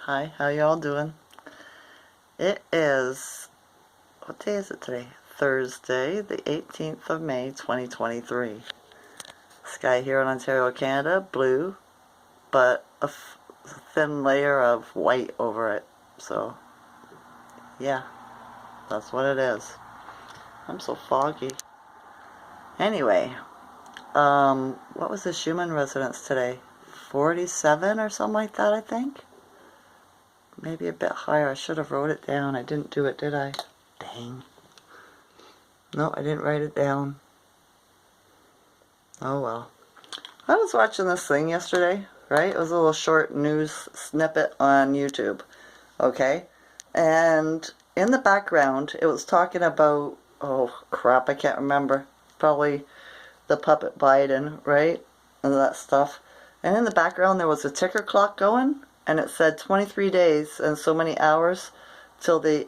Hi, how y'all doing? It is, what day is it today? Thursday, the 18th of May, 2023. Sky here in Ontario, Canada, blue, but a thin layer of white over it. So, yeah, that's what it is. I'm so foggy. Anyway, what was the Schumann residence today? 47 or something like that, I think? Maybe a bit higher. I should have wrote it down. I didn't do it, did I? Dang. No, I didn't write it down. Oh well. I was watching this thing yesterday, right? It was a little short news snippet on YouTube, okay? And in the background, it was talking about, oh crap, I can't remember. Probably the puppet Biden, right? And that stuff. And in the background, there was a ticker clock going, and it said 23 days and so many hours till the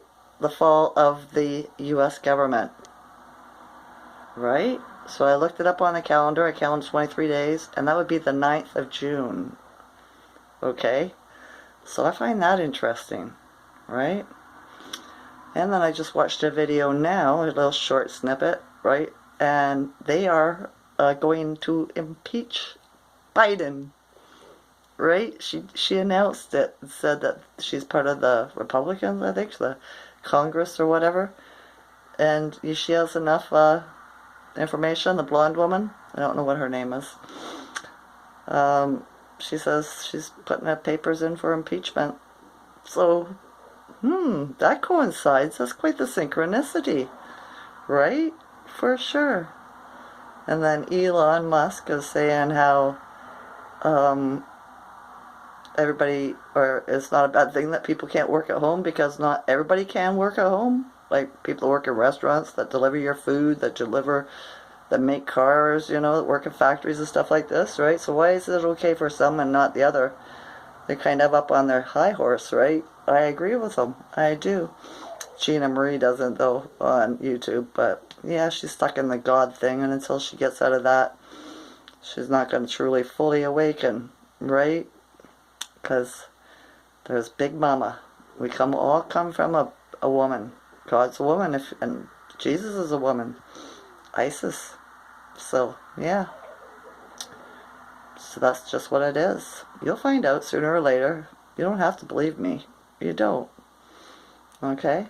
fall of the U.S. government. Right? So I looked it up on the calendar. I counted 23 days, and that would be the 9th of June. Okay? So I find that interesting. Right? And then I just watched a video now, a little short snippet, right? And they are going to impeach Biden. Right? She announced it and said that she's part of the Republicans, I think, the Congress or whatever. And she has enough information, the blonde woman, I don't know what her name is. She says she's putting the papers in for impeachment. So, that coincides. That's quite the synchronicity, right? For sure. And then Elon Musk is saying how everybody, or it's not a bad thing that people can't work at home because not everybody can work at home. Like people that work in restaurants, that deliver your food, that make cars, that work in factories and stuff like this, right? So why is it okay for some and not the other? They're kind of up on their high horse, right? I agree with them. I do. Gina Marie doesn't, though, on YouTube. But, yeah, she's stuck in the God thing, and until she gets out of that, she's not going to truly fully awaken, right? Because there's Big Mama. We all come from a woman. God's a woman, and Jesus is a woman. Isis. So, yeah. So that's just what it is. You'll find out sooner or later. You don't have to believe me. You don't. Okay?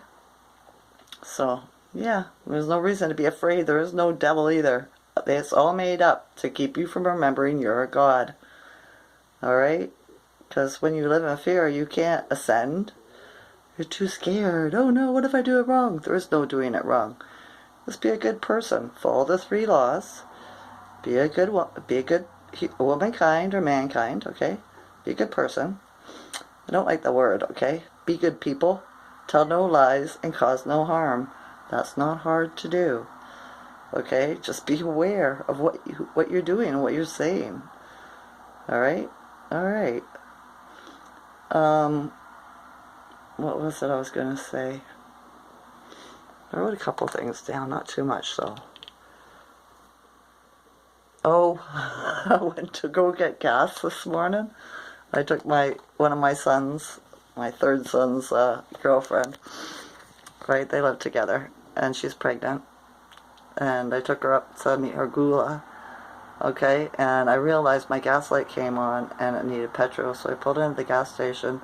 So, yeah. There's no reason to be afraid. There is no devil either. It's all made up to keep you from remembering you're a God. Alright? Because when you live in fear, you can't ascend. You're too scared. Oh no, what if I do it wrong? There is no doing it wrong. Just be a good person. Follow the 3 laws. Be a good womankind or mankind, okay? Be a good person. I don't like the word, okay? Be good people. Tell no lies and cause no harm. That's not hard to do. Okay? Just be aware of what you're doing and what you're saying. Alright? Alright. What was it I was going to say? I wrote a couple things down, not too much, so. Oh, I went to go get gas this morning. I took one of my sons, my third son's girlfriend, right? They live together, and she's pregnant. And I took her up to meet her doula, okay? And I realized my gas light came on, and it needed petrol, so I pulled into the gas station.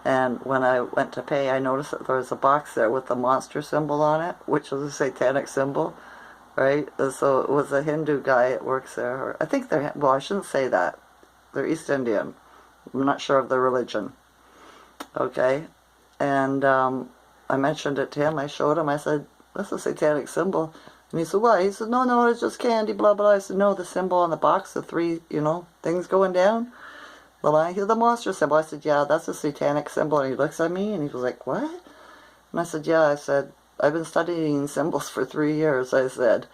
And when I went to pay, I noticed that there was a box there with the monster symbol on it, which was a satanic symbol. Right? So it was a Hindu guy that works there. I think they're, well, I shouldn't say that. They're East Indian. I'm not sure of their religion. Okay? And I mentioned it to him. I showed him. I said, that's a satanic symbol. And he said, why? He said, no, it's just candy, blah, blah. I said, no, the symbol on the box, the 3, things going down. The line, the monster symbol. I said, yeah, that's a satanic symbol. And he looks at me and he was like, what? And I said, yeah, I've been studying symbols for 3 years, I said.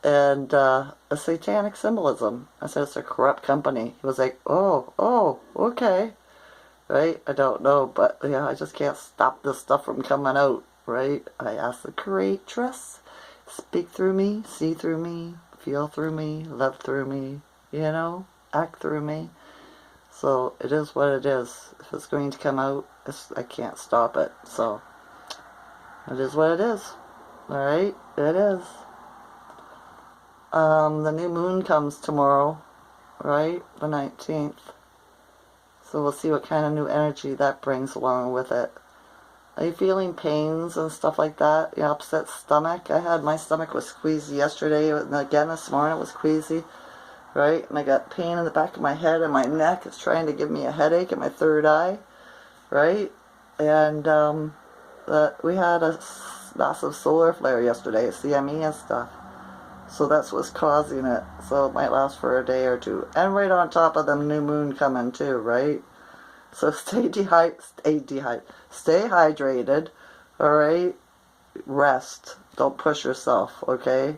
And a satanic symbolism. I said, it's a corrupt company. He was like, oh, okay. Right? I don't know, but yeah, I just can't stop this stuff from coming out, right? I asked the creatress, speak through me, see through me, feel through me, love through me, act through me. So it is what it is. If it's going to come out, I can't stop it. So it is what it is. Alright? It is. The new moon comes tomorrow, right? The 19th. So we'll see what kind of new energy that brings along with it. Are you feeling pains and stuff like that? Your upset stomach? My stomach was squeezy yesterday, and again this morning it was queasy, right? And I got pain in the back of my head and my neck. It's trying to give me a headache in my third eye, right? And we had a massive solar flare yesterday, CME and stuff. So that's what's causing it. So it might last for a day or two. And right on top of the new moon coming too, right? So stay hydrated, alright? Rest. Don't push yourself, okay?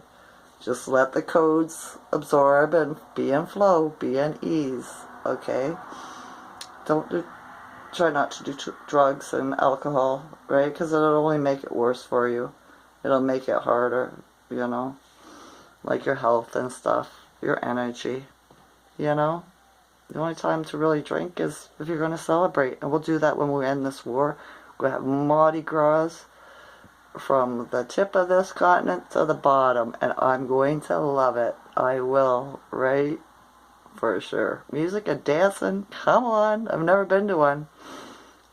Just let the codes absorb and be in flow, be in ease, okay? Try not to do drugs and alcohol, right? Because it'll only make it worse for you. It'll make it harder, you know? Like your health and stuff, your energy, you know? The only time to really drink is if you're going to celebrate. And we'll do that when we end this war. We'll have Mardi Gras from the tip of this continent to the bottom. And I'm going to love it. I will, right? For sure. Music and dancing, come on. I've never been to one.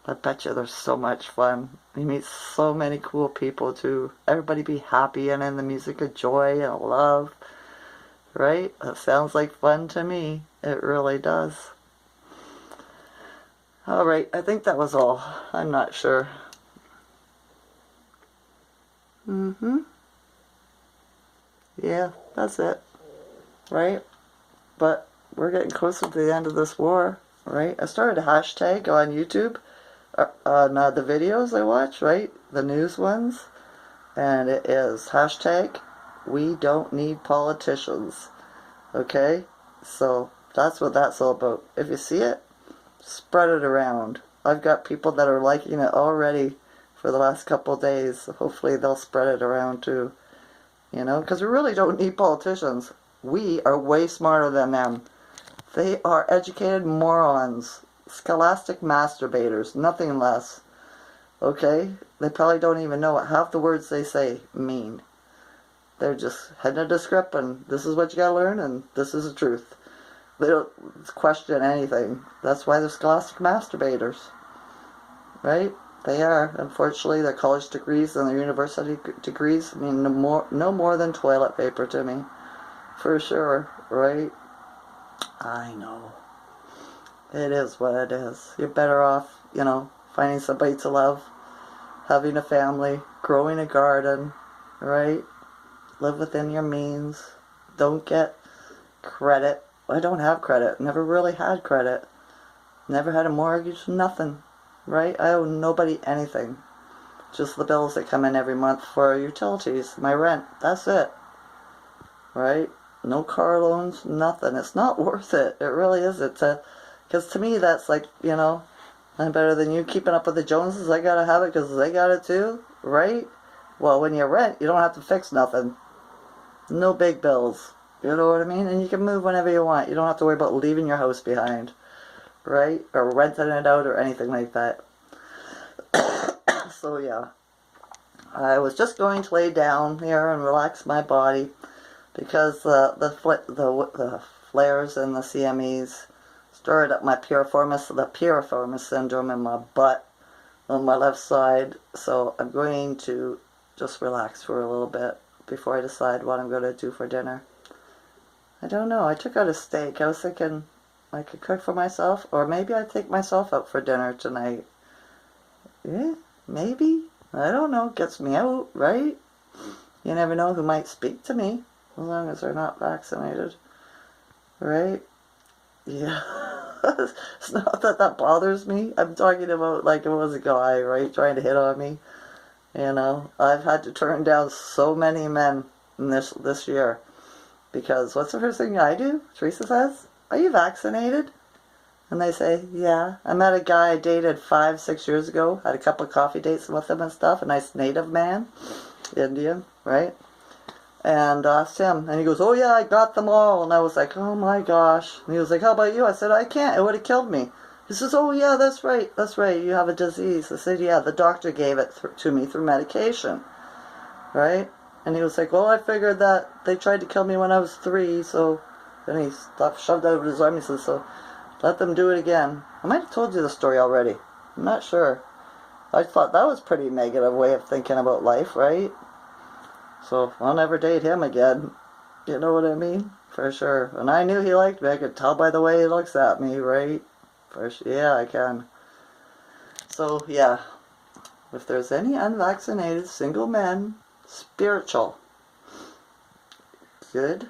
I bet you there's so much fun. You meet so many cool people too. Everybody be happy and in the music of joy and love. Right? That sounds like fun to me. It really does. Alright, I think that was all. I'm not sure. Yeah, that's it. Right? But we're getting closer to the end of this war. Right? I started a hashtag on YouTube. On the videos I watch, right? The news ones. And it is hashtag we don't need politicians. Okay? So that's what that's all about. If you see it, spread it around. I've got people that are liking it already for the last couple of days. Hopefully they'll spread it around too. You know? Because we really don't need politicians. We are way smarter than them. They are educated morons. Scholastic masturbators, nothing less. Okay? They probably don't even know what half the words they say mean. They're just heading a script and this is what you gotta learn and this is the truth. They don't question anything. That's why they're scholastic masturbators. Right? They are. Unfortunately, their college degrees and their university degrees mean no more than toilet paper to me. For sure. Right? I know. It is what it is. You're better off, you know, finding somebody to love, having a family, growing a garden, right? Live within your means. Don't get credit. I don't have credit. Never really had credit. Never had a mortgage. Nothing, right? I owe nobody anything. Just the bills that come in every month for utilities, my rent. That's it, right? No car loans, nothing. It's not worth it. It really isn't. Because to me, that's like, you know, I'm better than you. Keeping up with the Joneses, I gotta have it because they got it too, right? Well, when you rent, you don't have to fix nothing. No big bills. You know what I mean? And you can move whenever you want. You don't have to worry about leaving your house behind, right? Or renting it out or anything like that. So, yeah. I was just going to lay down here and relax my body because the flares and the CMEs stirred up my piriformis syndrome in my butt on my left side. So I'm going to just relax for a little bit before I decide what I'm going to do for dinner. I don't know. I took out a steak. I was thinking I could cook for myself, or maybe I'd take myself out for dinner tonight. Yeah, maybe. I don't know. Gets me out, right? You never know who might speak to me, as long as they're not vaccinated. Right? Yeah. It's not that bothers me. I'm talking about like it was a guy, right, trying to hit on me. You know, I've had to turn down so many men in this year. Because what's the first thing I do? Teresa says, "Are you vaccinated?" And they say, "Yeah." I met a guy I dated 5-6 years ago. Had a couple of coffee dates with him and stuff. A nice native man. Indian, right? and asked him, and he goes, "Oh yeah, I got them all." And I was like, "Oh my gosh." And he was like, "How about you?" I said, "I can't. It would have killed me." He says, "Oh yeah, that's right. That's right. You have a disease." I said, "Yeah, the doctor gave it to me through medication." Right? And he was like, "Well, I figured that they tried to kill me when I was 3, so..." Then he shoved out of his arm. He says, "So let them do it again." I might have told you the story already. I'm not sure. I thought that was a pretty negative way of thinking about life, right? So I'll never date him again. You know what I mean? For sure. And I knew he liked me. I could tell by the way he looks at me, right? For sure. Yeah, I can. So, yeah. If there's any unvaccinated single men, spiritual, good